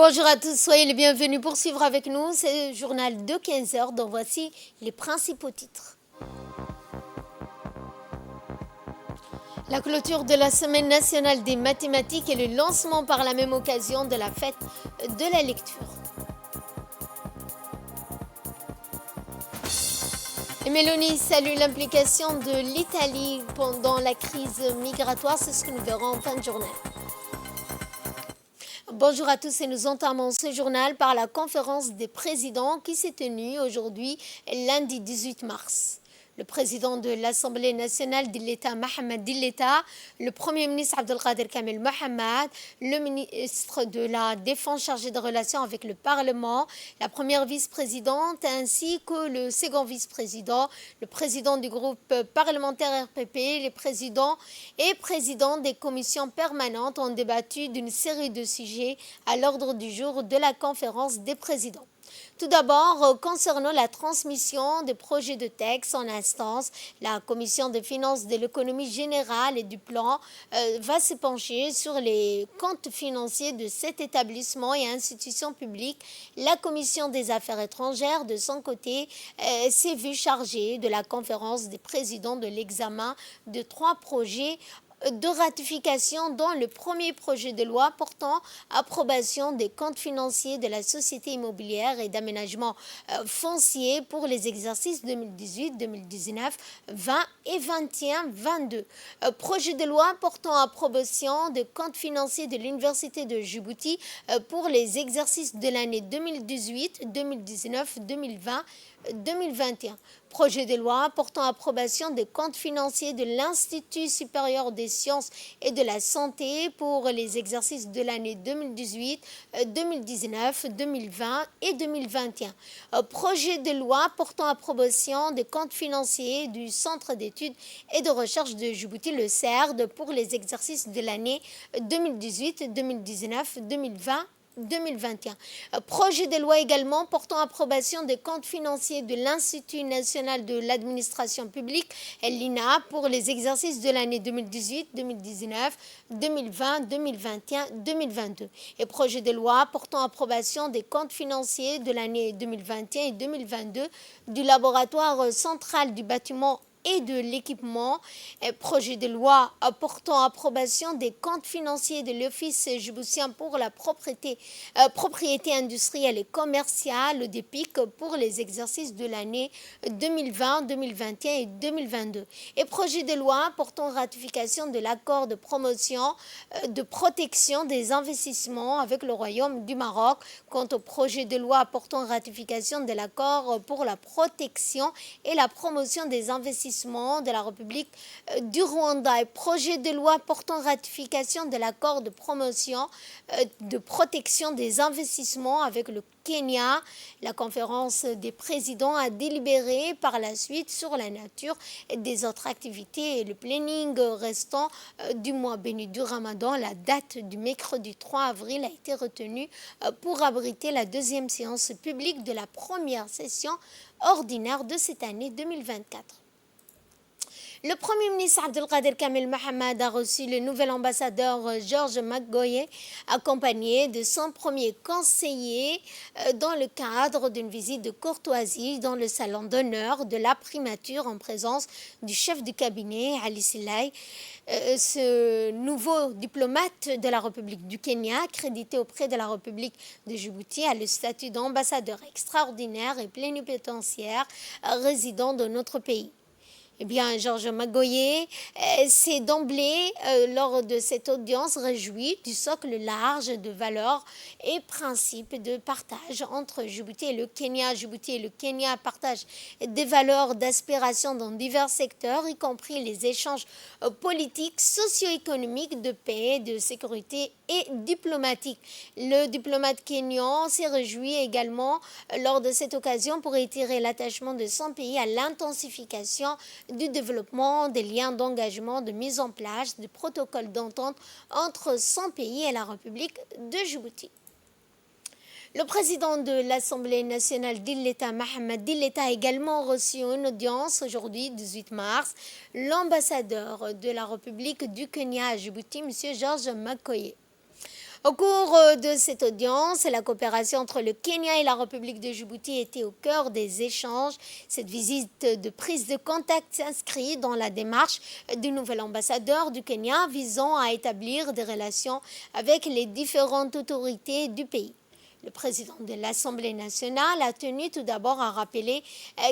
Bonjour à tous, soyez les bienvenus pour suivre avec nous ce journal de 15 heures dont voici les principaux titres. La clôture de la Semaine nationale des mathématiques et le lancement par la même occasion de la fête de la lecture. Et Mélanie salue l'implication de l'Italie pendant la crise migratoire, c'est ce que nous verrons en fin de journée. Bonjour à tous et nous entamons ce journal par la conférence des présidents qui s'est tenue aujourd'hui, lundi 18 mars. Le président de l'Assemblée nationale d'Illeta, Mohamed Illeta, le Premier ministre Abdelkader Kamel Mohamed, le ministre de la Défense chargé de relations avec le Parlement, la première vice-présidente ainsi que le second vice-président, le président du groupe parlementaire RPP, les présidents et présidents des commissions permanentes ont débattu d'une série de sujets à l'ordre du jour de la conférence des présidents. Tout d'abord, concernant la transmission des projets de texte en instance, la Commission des finances de l'économie générale et du plan va se pencher sur les comptes financiers de cet établissement et institutions publiques. La Commission des affaires étrangères, de son côté, s'est vue chargée de la conférence des présidents de l'examen de 3 projets de ratification dont le premier projet de loi portant approbation des comptes financiers de la société immobilière et d'aménagement foncier pour les exercices 2018, 2019, 20 et 21-22. Projet de loi portant approbation des comptes financiers de l'Université de Djibouti pour les exercices de l'année 2018, 2019, 2020, 2021. Projet de loi portant approbation des comptes financiers de l'Institut supérieur des sciences et de la santé pour les exercices de l'année 2018, 2019, 2020 et 2021. Projet de loi portant approbation des comptes financiers du Centre d'études et de recherche de Djibouti, le CERD, pour les exercices de l'année 2018, 2019, 2020 2021. Projet de loi également portant approbation des comptes financiers de l'Institut national de l'administration publique, l'INA, pour les exercices de l'année 2018, 2019, 2020, 2021, 2022. Et projet de loi portant approbation des comptes financiers de l'année 2021 et 2022 du laboratoire central du bâtiment et de l'équipement, projet de loi portant approbation des comptes financiers de l'Office djiboutien pour la propriété industrielle et commerciale, le DEPIC, pour les exercices de l'année 2020, 2021 et 2022. Et projet de loi portant ratification de l'accord de promotion de protection des investissements avec le Royaume du Maroc. Quant au projet de loi portant ratification de l'accord pour la protection et la promotion des investissements de la République du Rwanda, et projet de loi portant ratification de l'accord de promotion de protection des investissements avec le Kenya. La conférence des présidents a délibéré par la suite sur la nature des autres activités et le planning restant du mois béni du Ramadan. La date du mercredi 3 avril a été retenue pour abriter la deuxième séance publique de la première session ordinaire de cette année 2024. Le Premier ministre Abdelkader Kamel Mohamed a reçu le nouvel ambassadeur Georges Magoye, accompagné de son premier conseiller dans le cadre d'une visite de courtoisie dans le salon d'honneur de la primature en présence du chef du cabinet Ali Silay. Ce nouveau diplomate de la République du Kenya, crédité auprès de la République de Djibouti, a le statut d'ambassadeur extraordinaire et plénipotentiaire résident de notre pays. Eh bien, Georges Magoye s'est d'emblée, lors de cette audience, réjoui du socle large de valeurs et principes de partage entre Djibouti et le Kenya. Djibouti et le Kenya partagent des valeurs d'aspiration dans divers secteurs, y compris les échanges politiques, socio-économiques, de paix, de sécurité et diplomatiques. Le diplomate kényan s'est réjoui également lors de cette occasion pour étirer l'attachement de son pays à l'intensification du développement des liens d'engagement, de mise en place de protocoles d'entente entre son pays et la République de Djibouti. Le président de l'Assemblée nationale d'Illeta, Mohamed Illeta, a également reçu une audience aujourd'hui, 18 mars, l'ambassadeur de la République du Kenya à Djibouti, M. Georges Magoye. Au cours de cette audience, la coopération entre le Kenya et la République de Djibouti était au cœur des échanges. Cette visite de prise de contact s'inscrit dans la démarche du nouvel ambassadeur du Kenya visant à établir des relations avec les différentes autorités du pays. Le président de l'Assemblée nationale a tenu tout d'abord à rappeler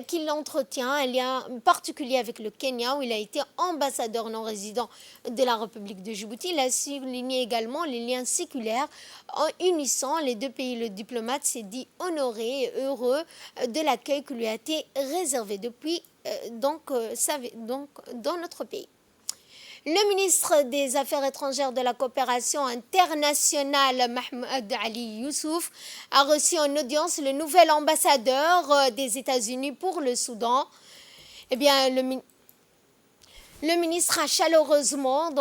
qu'il entretient un lien particulier avec le Kenya où il a été ambassadeur non résident de la République de Djibouti. Il a souligné également les liens séculaires en unissant les deux pays. Le diplomate s'est dit honoré et heureux de l'accueil qui lui a été réservé depuis dans notre pays. Le ministre des Affaires étrangères de la coopération internationale, Mahmoud Ali Youssouf, a reçu en audience le nouvel ambassadeur des États-Unis pour le Soudan. Eh bien, le ministre a chaleureusement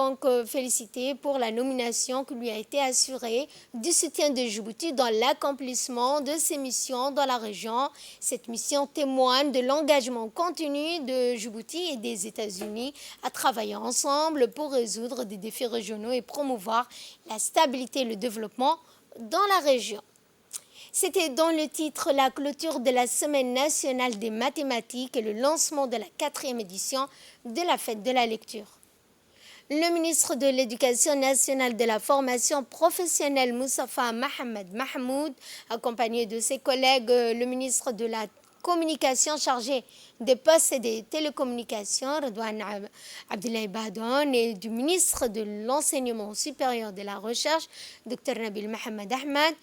félicité pour la nomination qui lui a été assurée du soutien de Djibouti dans l'accomplissement de ses missions dans la région. Cette mission témoigne de l'engagement continu de Djibouti et des États-Unis à travailler ensemble pour résoudre des défis régionaux et promouvoir la stabilité et le développement dans la région. C'était dans le titre la clôture de la Semaine nationale des mathématiques et le lancement de la 4e édition de la fête de la lecture. Le ministre de l'Éducation nationale de la formation professionnelle Moustapha Mohamed Mahmoud, accompagné de ses collègues, le ministre de la Communication chargé des postes et des télécommunications, Redouane Abdoulaye Badon, et du ministre de l'Enseignement supérieur de la Recherche, Dr Nabil Mohamed Ahmed,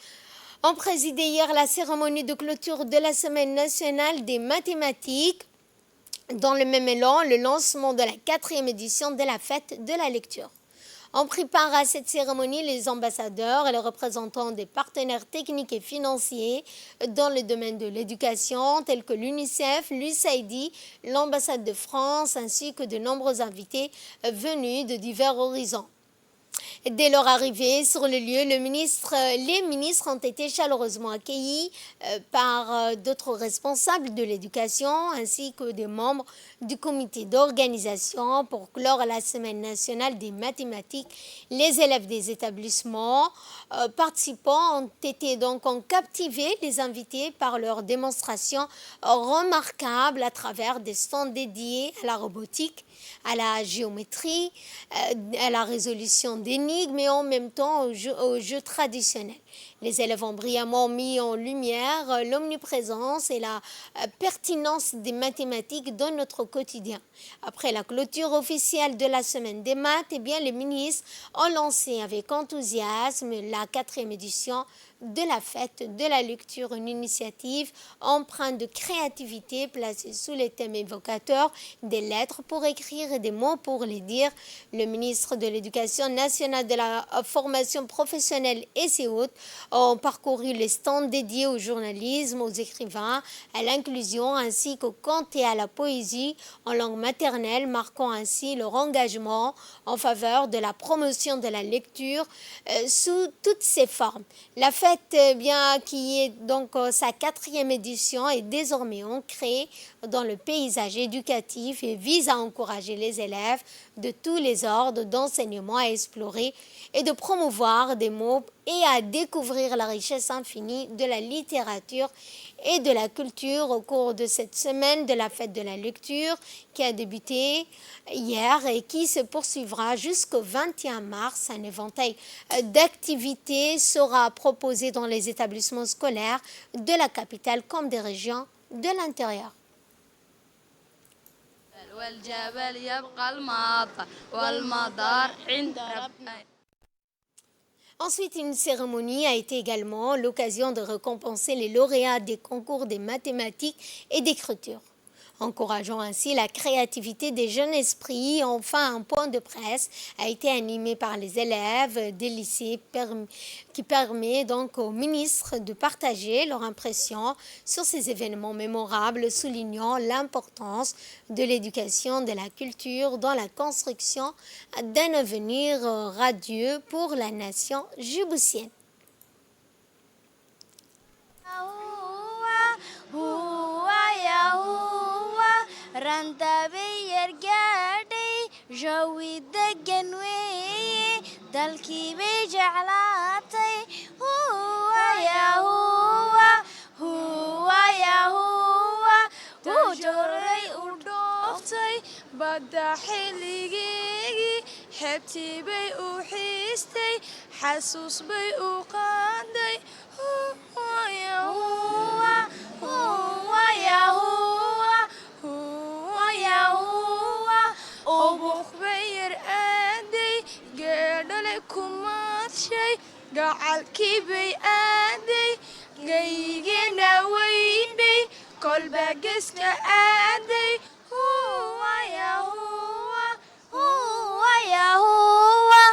ont présidé hier la cérémonie de clôture de la Semaine nationale des mathématiques. Dans le même élan, le lancement de la 4e édition de la fête de la lecture. Ont pris part à cette cérémonie les ambassadeurs et les représentants des partenaires techniques et financiers dans le domaine de l'éducation, tels que l'UNICEF, l'USAID, l'ambassade de France, ainsi que de nombreux invités venus de divers horizons. Dès leur arrivée sur le lieu, les ministres ont été chaleureusement accueillis par d'autres responsables de l'éducation ainsi que des membres du comité d'organisation pour clore la Semaine nationale des mathématiques. Les élèves des établissements participants ont captivé les invités par leurs démonstrations remarquables à travers des stands dédiés à la robotique, à la géométrie, à la résolution d'énigmes et en même temps aux jeux traditionnels. Les élèves ont brillamment mis en lumière l'omniprésence et la pertinence des mathématiques dans notre quotidien. Après la clôture officielle de la Semaine des maths, les ministres ont lancé avec enthousiasme la 4e édition de la fête de la lecture, une initiative empreinte de créativité placée sous les thèmes évocateurs des lettres pour écrire et des mots pour les dire. Le ministre de l'Éducation nationale de la formation professionnelle et ses hôtes ont parcouru les stands dédiés au journalisme, aux écrivains, à l'inclusion ainsi qu'au conte et à la poésie en langue maternelle, marquant ainsi leur engagement en faveur de la promotion de la lecture sous toutes ses formes. La fête, qui est sa 4e édition, est désormais ancrée dans le paysage éducatif et vise à encourager les élèves de tous les ordres d'enseignement à explorer et de promouvoir des mots et à découvrir la richesse infinie de la littérature et de la culture au cours de cette semaine de la fête de la lecture qui a débuté hier et qui se poursuivra jusqu'au 21 mars. Un éventail d'activités sera proposé dans les établissements scolaires de la capitale comme des régions de l'intérieur. Ensuite, une cérémonie a été également l'occasion de récompenser les lauréats des concours des mathématiques et d'écriture, encourageant ainsi la créativité des jeunes esprits. Enfin, un point de presse a été animé par les élèves des lycées qui permet au ministre de partager leur impression sur ces événements mémorables, soulignant l'importance de l'éducation, de la culture dans la construction d'un avenir radieux pour la nation djiboutienne. Ranta biyar gaadhay jawi degan weeye dalkii bay jeclaatay huwa ya huwa huwa ya huwa dajoray u dhooftay badda xilligeegii xeebtii bay u xiistay xasuus bay u qaaday huwa ya huwa huwa ya huwa huwa ya huwa ubuq bay yar aaday geedhale ku maadshay gacalkii bay aaday gaygeena weynay kolba geeska aaday huwa ya huwa huwa ya huwa.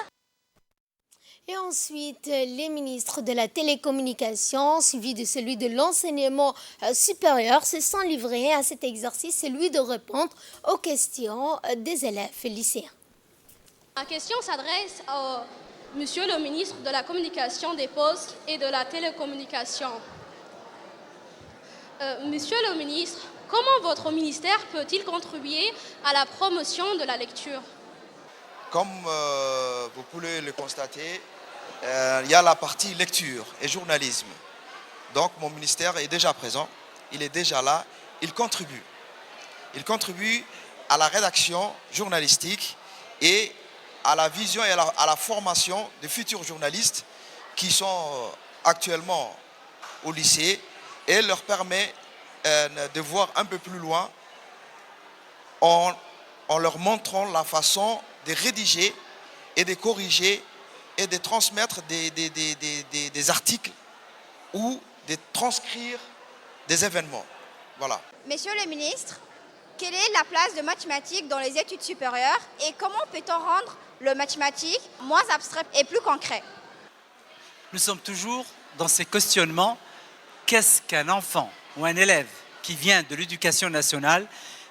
Et ensuite, les ministres de la télécommunication, suivi de celui de l'enseignement supérieur, se sont livrés à cet exercice, celui de répondre aux questions des élèves lycéens. Ma question s'adresse au Monsieur le ministre de la Communication, des Postes et de la Télécommunication. Monsieur le ministre, comment votre ministère peut-il contribuer à la promotion de la lecture? Comme vous pouvez le constater, il y a la partie lecture et journalisme. Donc mon ministère est déjà présent, il est déjà là, il contribue. Il contribue à la rédaction journalistique et à la vision et à la formation des futurs journalistes qui sont actuellement au lycée et leur permet de voir un peu plus loin en leur montrant la façon de rédiger et de corriger et de transmettre des articles ou de transcrire des événements. Voilà. Monsieur le ministre, quelle est la place de mathématiques dans les études supérieures et comment peut-on rendre le mathématique moins abstrait et plus concret? Nous sommes toujours dans ces questionnements. Qu'est-ce qu'un enfant ou un élève qui vient de l'éducation nationale,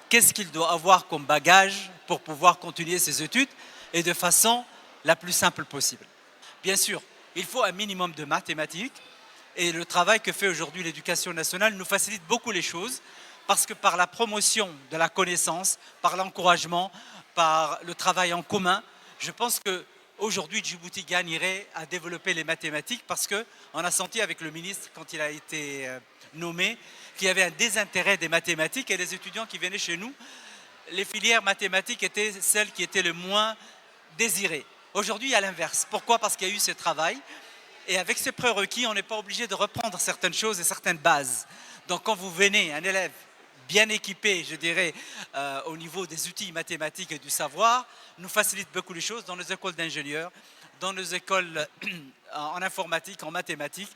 qu'est-ce qu'il doit avoir comme bagage pour pouvoir continuer ses études et de façon la plus simple possible? Bien sûr, il faut un minimum de mathématiques et le travail que fait aujourd'hui l'éducation nationale nous facilite beaucoup les choses parce que par la promotion de la connaissance, par l'encouragement, par le travail en commun, je pense qu'aujourd'hui Djibouti gagnerait à développer les mathématiques parce qu'on a senti avec le ministre quand il a été nommé qu'il y avait un désintérêt des mathématiques et les étudiants qui venaient chez nous, les filières mathématiques étaient celles qui étaient le moins désirées. Aujourd'hui, il y a l'inverse. Pourquoi? Parce qu'il y a eu ce travail. Et avec ces prérequis, on n'est pas obligé de reprendre certaines choses et certaines bases. Donc quand vous venez, un élève bien équipé, je dirais, au niveau des outils mathématiques et du savoir, nous facilite beaucoup les choses dans nos écoles d'ingénieurs, dans nos écoles en informatique, en mathématiques.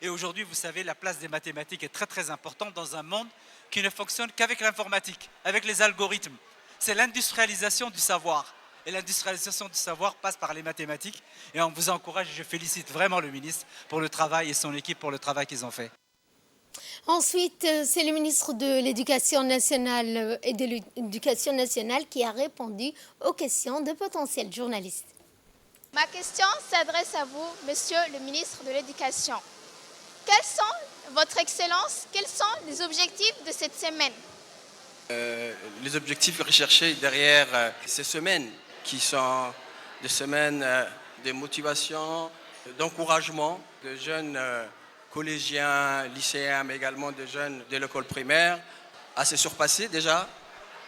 Et aujourd'hui, vous savez, la place des mathématiques est très très importante dans un monde qui ne fonctionne qu'avec l'informatique, avec les algorithmes. C'est l'industrialisation du savoir. Et l'industrialisation du savoir passe par les mathématiques. Et on vous encourage et je félicite vraiment le ministre pour le travail et son équipe pour le travail qu'ils ont fait. Ensuite, c'est le ministre de l'Éducation nationale et de l'Éducation nationale qui a répondu aux questions de potentiels journalistes. Ma question s'adresse à vous, Monsieur le ministre de l'Éducation. Quels sont, Votre Excellence, quels sont les objectifs de cette semaine? Les objectifs recherchés derrière ces semaines, qui sont des semaines de motivation, d'encouragement de jeunes collégiens, lycéens, mais également de jeunes de l'école primaire, à se surpasser déjà,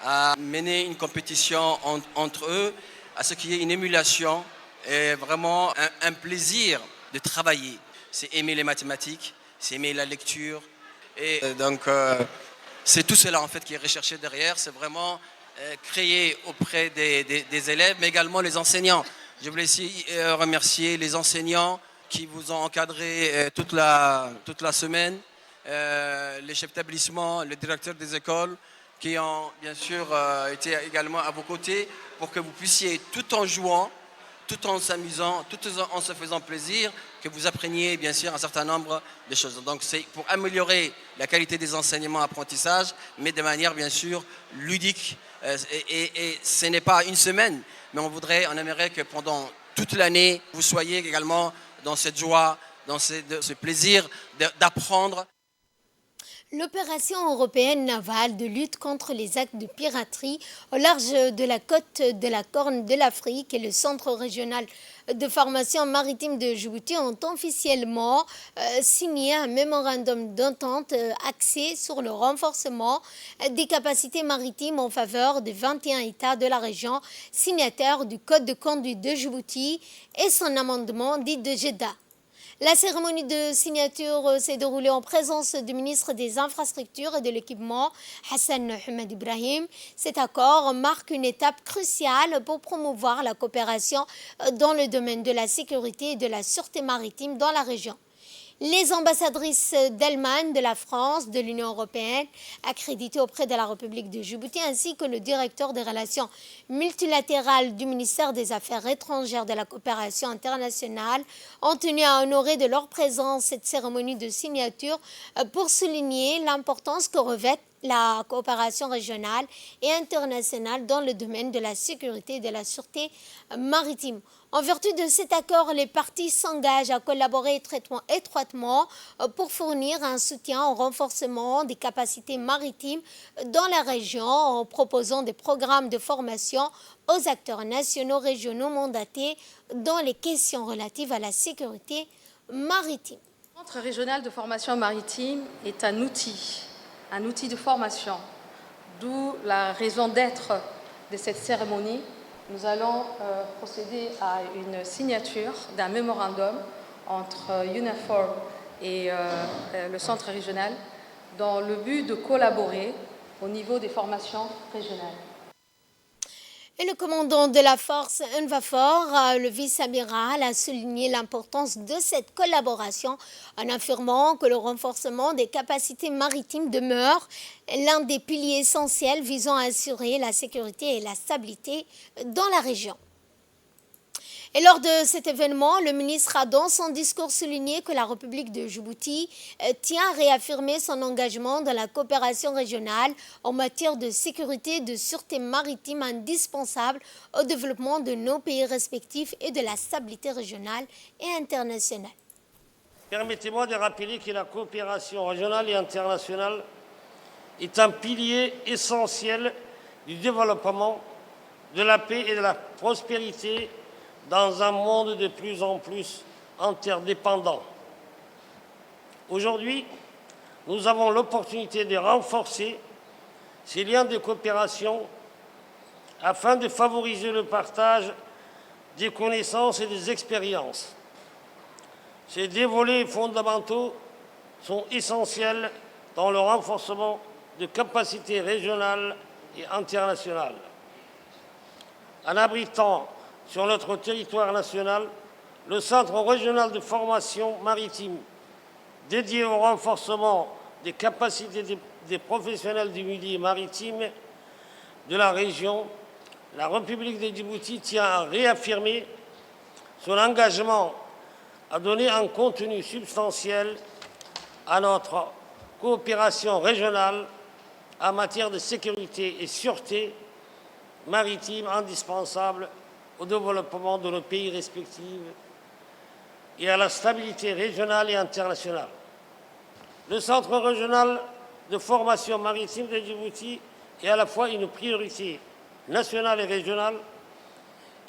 à mener une compétition entre eux, à ce qu'il y ait une émulation et vraiment un plaisir de travailler. C'est aimer les mathématiques, c'est aimer la lecture. Et donc, c'est tout cela en fait qui est recherché derrière. C'est vraiment créer auprès des élèves, mais également les enseignants. Je voulais ici remercier les enseignants qui vous ont encadré toute la semaine, les chefs d'établissement, les directeurs des écoles, qui ont bien sûr été également à vos côtés pour que vous puissiez, tout en jouant, tout en s'amusant, tout en se faisant plaisir, que vous appreniez bien sûr un certain nombre de choses. Donc c'est pour améliorer la qualité des enseignements apprentissages, mais de manière bien sûr ludique. Et ce n'est pas une semaine, mais on aimerait que pendant toute l'année, vous soyez également dans cette joie, dans ce plaisir d'apprendre. L'opération européenne navale de lutte contre les actes de piraterie au large de la côte de la Corne de l'Afrique et le centre régional de formation maritime de Djibouti ont officiellement signé un mémorandum d'entente axé sur le renforcement des capacités maritimes en faveur de 21 États de la région signataires du Code de conduite de Djibouti et son amendement dit de Jeddah. La cérémonie de signature s'est déroulée en présence du ministre des Infrastructures et de l'Équipement, Hassan Ahmed Ibrahim. Cet accord marque une étape cruciale pour promouvoir la coopération dans le domaine de la sécurité et de la sûreté maritime dans la région. Les ambassadrices d'Allemagne, de la France, de l'Union européenne, accréditées auprès de la République de Djibouti, ainsi que le directeur des relations multilatérales du ministère des Affaires étrangères de la coopération internationale, ont tenu à honorer de leur présence cette cérémonie de signature pour souligner l'importance que revêt la coopération régionale et internationale dans le domaine de la sécurité et de la sûreté maritime. En vertu de cet accord, les parties s'engagent à collaborer étroitement pour fournir un soutien au renforcement des capacités maritimes dans la région en proposant des programmes de formation aux acteurs nationaux, régionaux mandatés dans les questions relatives à la sécurité maritime. Le Centre régional de formation maritime est un outil de formation, d'où la raison d'être de cette cérémonie. Nous allons procéder à une signature d'un mémorandum entre UNAFOR et le centre régional dans le but de collaborer au niveau des formations régionales. Et le commandant de la force UNAFOR, le vice-amiral, a souligné l'importance de cette collaboration en affirmant que le renforcement des capacités maritimes demeure l'un des piliers essentiels visant à assurer la sécurité et la stabilité dans la région. Et lors de cet événement, le ministre a dans son discours souligné que la République de Djibouti tient à réaffirmer son engagement dans la coopération régionale en matière de sécurité et de sûreté maritime indispensable au développement de nos pays respectifs et de la stabilité régionale et internationale. Permettez-moi de rappeler que la coopération régionale et internationale est un pilier essentiel du développement, de la paix et de la prospérité dans un monde de plus en plus interdépendant. Aujourd'hui, nous avons l'opportunité de renforcer ces liens de coopération afin de favoriser le partage des connaissances et des expériences. Ces deux volets fondamentaux sont essentiels dans le renforcement de capacités régionales et internationales. En abritant sur notre territoire national le Centre régional de formation maritime dédié au renforcement des capacités des professionnels du milieu maritime de la région, la République de Djibouti tient à réaffirmer son engagement à donner un contenu substantiel à notre coopération régionale en matière de sécurité et sûreté maritime indispensable au développement de nos pays respectifs et à la stabilité régionale et internationale. Le Centre régional de formation maritime de Djibouti est à la fois une priorité nationale et régionale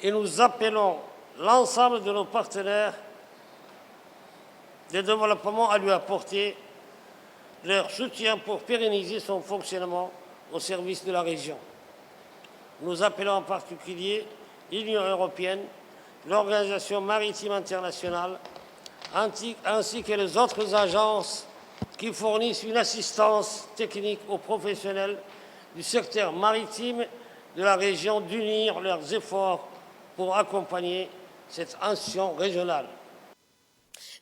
et nous appelons l'ensemble de nos partenaires de développement à lui apporter leur soutien pour pérenniser son fonctionnement au service de la région. Nous appelons en particulier l'Union européenne, l'Organisation maritime internationale, ainsi que les autres agences qui fournissent une assistance technique aux professionnels du secteur maritime de la région d'unir leurs efforts pour accompagner cette action régionale.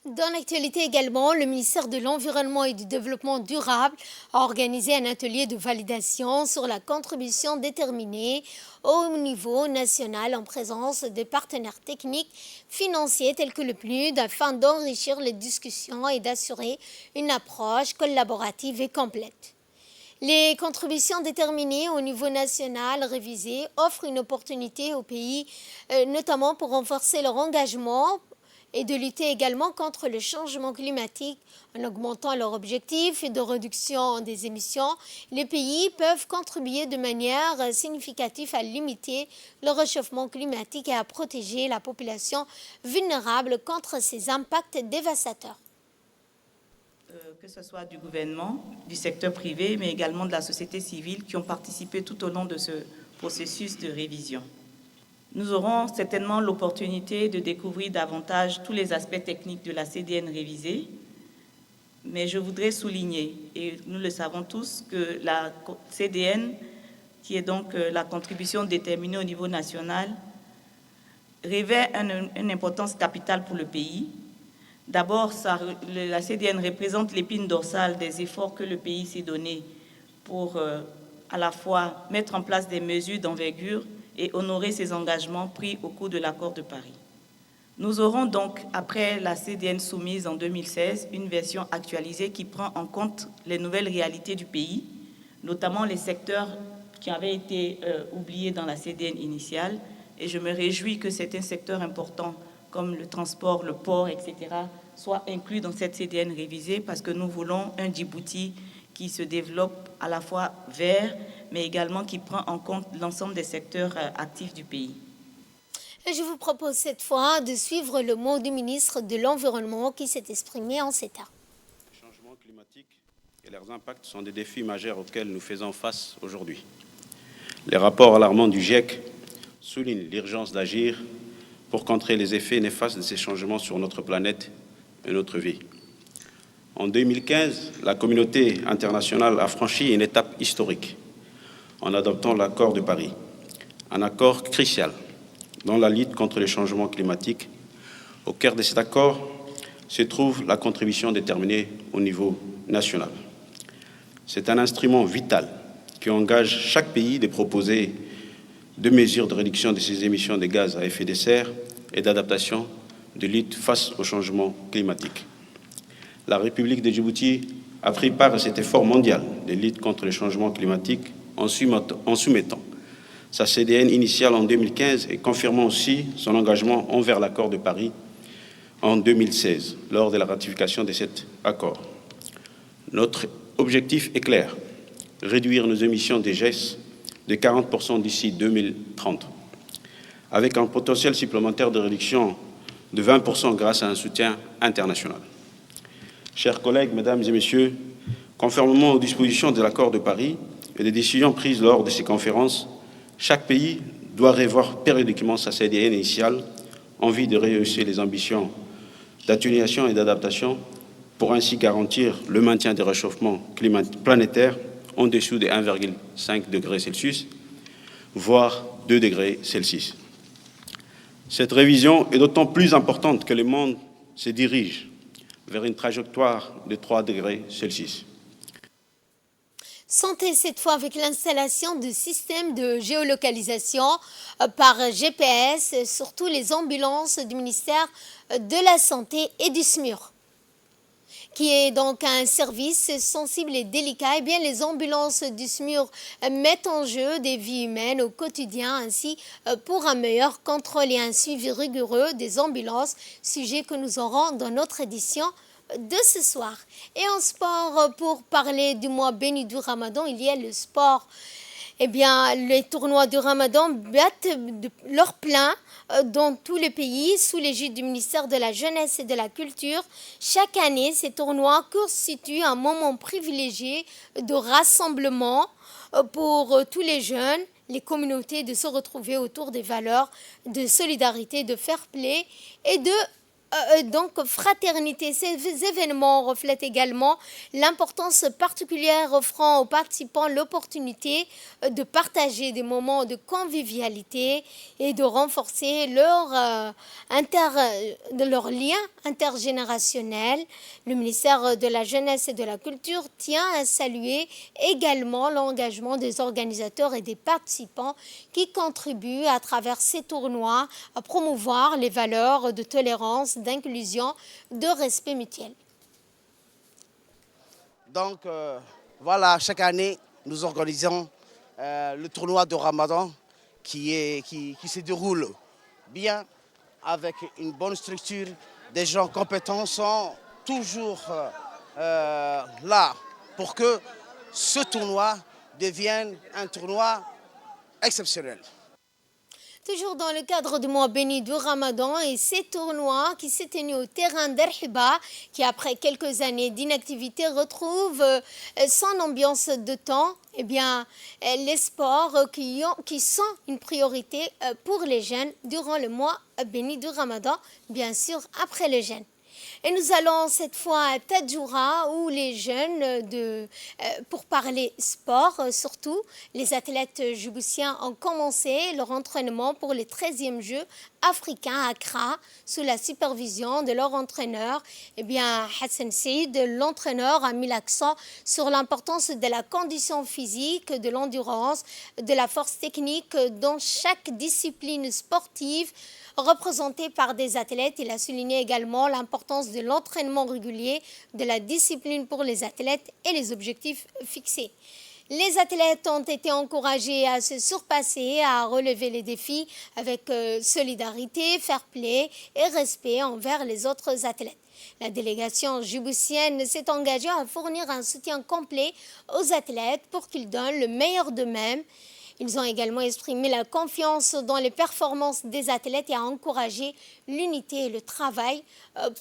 Dans l'actualité également, le ministère de l'Environnement et du Développement durable a organisé un atelier de validation sur la contribution déterminée au niveau national en présence de partenaires techniques financiers tels que le PNUD afin d'enrichir les discussions et d'assurer une approche collaborative et complète. Les contributions déterminées au niveau national révisé offrent une opportunité aux pays, notamment pour renforcer leur engagement et de lutter également contre le changement climatique en augmentant leurs objectifs de réduction des émissions. Les pays peuvent contribuer de manière significative à limiter le réchauffement climatique et à protéger la population vulnérable contre ces impacts dévastateurs. Que ce soit du gouvernement, du secteur privé, mais également de la société civile qui ont participé tout au long de ce processus de révision. Nous aurons certainement l'opportunité de découvrir davantage tous les aspects techniques de la CDN révisée, mais je voudrais souligner, et nous le savons tous, que la CDN, qui est donc la contribution déterminée au niveau national, revêt une importance capitale pour le pays. D'abord, la CDN représente l'épine dorsale des efforts que le pays s'est donné pour à la fois mettre en place des mesures d'envergure et honorer ses engagements pris au cours de l'accord de Paris. Nous aurons donc, après la CDN soumise en 2016, une version actualisée qui prend en compte les nouvelles réalités du pays, notamment les secteurs qui avaient été oubliés dans la CDN initiale. Et je me réjouis que certains secteurs importants, comme le transport, le port, etc., soient inclus dans cette CDN révisée parce que nous voulons un Djibouti qui se développe à la fois vert, mais également qui prend en compte l'ensemble des secteurs actifs du pays. Je vous propose cette fois de suivre le mot du ministre de l'Environnement qui s'est exprimé en ces termes. Les changements climatiques et leurs impacts sont des défis majeurs auxquels nous faisons face aujourd'hui. Les rapports alarmants du GIEC soulignent l'urgence d'agir pour contrer les effets néfastes de ces changements sur notre planète et notre vie. En 2015, la communauté internationale a franchi une étape historique en adoptant l'accord de Paris, un accord crucial dans la lutte contre les changements climatiques. Au cœur de cet accord se trouve la contribution déterminée au niveau national. C'est un instrument vital qui engage chaque pays de proposer des mesures de réduction de ses émissions de gaz à effet de serre et d'adaptation de lutte face au changement climatique. La République de Djibouti a pris part à cet effort mondial de lutte contre le changement climatique en soumettant sa CDN initiale en 2015 et confirmant aussi son engagement envers l'accord de Paris en 2016, lors de la ratification de cet accord. Notre objectif est clair, réduire nos émissions de GES de 40% d'ici 2030, avec un potentiel supplémentaire de réduction de 20% grâce à un soutien international. Chers collègues, mesdames et messieurs, conformément aux dispositions de l'accord de Paris et des décisions prises lors de ces conférences, chaque pays doit revoir périodiquement sa CDN initiale en vue de rehausser les ambitions d'atténuation et d'adaptation pour ainsi garantir le maintien des réchauffements planétaires en dessous de 1,5 degrés Celsius, voire 2 degrés Celsius. Cette révision est d'autant plus importante que le monde se dirige vers une trajectoire de 3 degrés Celsius. Santé cette fois avec l'installation de systèmes de géolocalisation par GPS sur toutes les ambulances du ministère de la Santé et du SMUR, qui est donc un service sensible et délicat. Eh bien, les ambulances du SMUR mettent en jeu des vies humaines au quotidien, ainsi pour un meilleur contrôle et un suivi rigoureux des ambulances, sujet que nous aurons dans notre édition de ce soir. Et en sport, pour parler du mois béni du Ramadan, il y a le sport. Eh bien, les tournois du Ramadan battent leur plein dans tous les pays sous l'égide du ministère de la Jeunesse et de la Culture. Chaque année, ces tournois constituent un moment privilégié de rassemblement pour tous les jeunes, les communautés, de se retrouver autour des valeurs de solidarité, de fair play et de donc fraternité. Ces événements reflètent également l'importance particulière offrant aux participants l'opportunité de partager des moments de convivialité et de renforcer leur lien intergénérationnel. Le ministère de la Jeunesse et de la Culture tient à saluer également l'engagement des organisateurs et des participants qui contribuent à travers ces tournois à promouvoir les valeurs de tolérance, d'inclusion, de respect mutuel. Donc voilà, chaque année, nous organisons le tournoi de Ramadan qui se déroule bien avec une bonne structure, des gens compétents sont toujours là pour que ce tournoi devienne un tournoi exceptionnel. Toujours dans le cadre du mois béni du Ramadan et ces tournois qui s'est tenu au terrain d'Erhiba, qui après quelques années d'inactivité retrouve son ambiance de temps, eh bien, les sports qui sont une priorité pour les jeunes durant le mois béni du Ramadan, bien sûr après le jeûne. Et nous allons cette fois à Tadjoura où les jeunes, pour parler sport surtout, les athlètes djiboutiens ont commencé leur entraînement pour les 13e Jeux africains à Accra sous la supervision de leur entraîneur. Eh bien, Hassan Saïd, l'entraîneur, a mis l'accent sur l'importance de la condition physique, de l'endurance, de la force technique dans chaque discipline sportive représenté par des athlètes. Il a souligné également l'importance de l'entraînement régulier, de la discipline pour les athlètes et les objectifs fixés. Les athlètes ont été encouragés à se surpasser, à relever les défis avec solidarité, fair play et respect envers les autres athlètes. La délégation djiboutienne s'est engagée à fournir un soutien complet aux athlètes pour qu'ils donnent le meilleur d'eux-mêmes. Ils ont également exprimé la confiance dans les performances des athlètes et a encouragé l'unité et le travail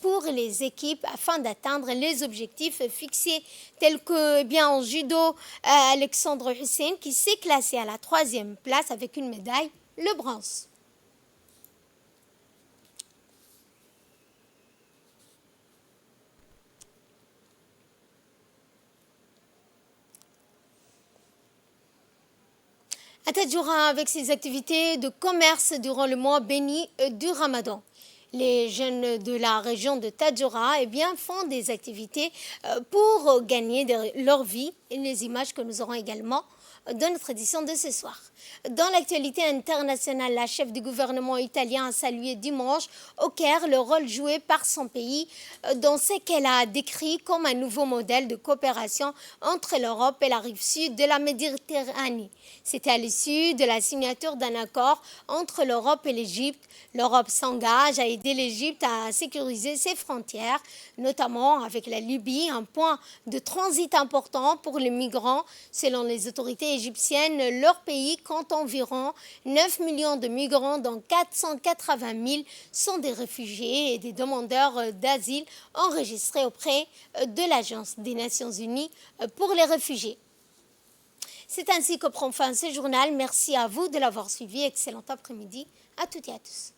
pour les équipes afin d'atteindre les objectifs fixés, tels que en judo, Alexandre Hussein qui s'est classé à la 3e place avec une médaille, le bronze. À Tadjoura avec ses activités de commerce durant le mois béni du Ramadan. Les jeunes de la région de Tadjoura font des activités pour gagner leur vie et les images que nous aurons également dans notre édition de ce soir. Dans l'actualité internationale, la chef du gouvernement italien a salué dimanche au Caire le rôle joué par son pays dans ce qu'elle a décrit comme un nouveau modèle de coopération entre l'Europe et la rive sud de la Méditerranée. C'était à l'issue de la signature d'un accord entre l'Europe et l'Égypte. L'Europe s'engage à aider l'Égypte à sécuriser ses frontières, notamment avec la Libye, un point de transit important pour les migrants. Selon les autorités égyptiennes, leur pays compte environ 9 millions de migrants, dont 480 000 sont des réfugiés et des demandeurs d'asile enregistrés auprès de l'Agence des Nations Unies pour les réfugiés. C'est ainsi que prend fin ce journal. Merci à vous de l'avoir suivi. Excellent après-midi à toutes et à tous.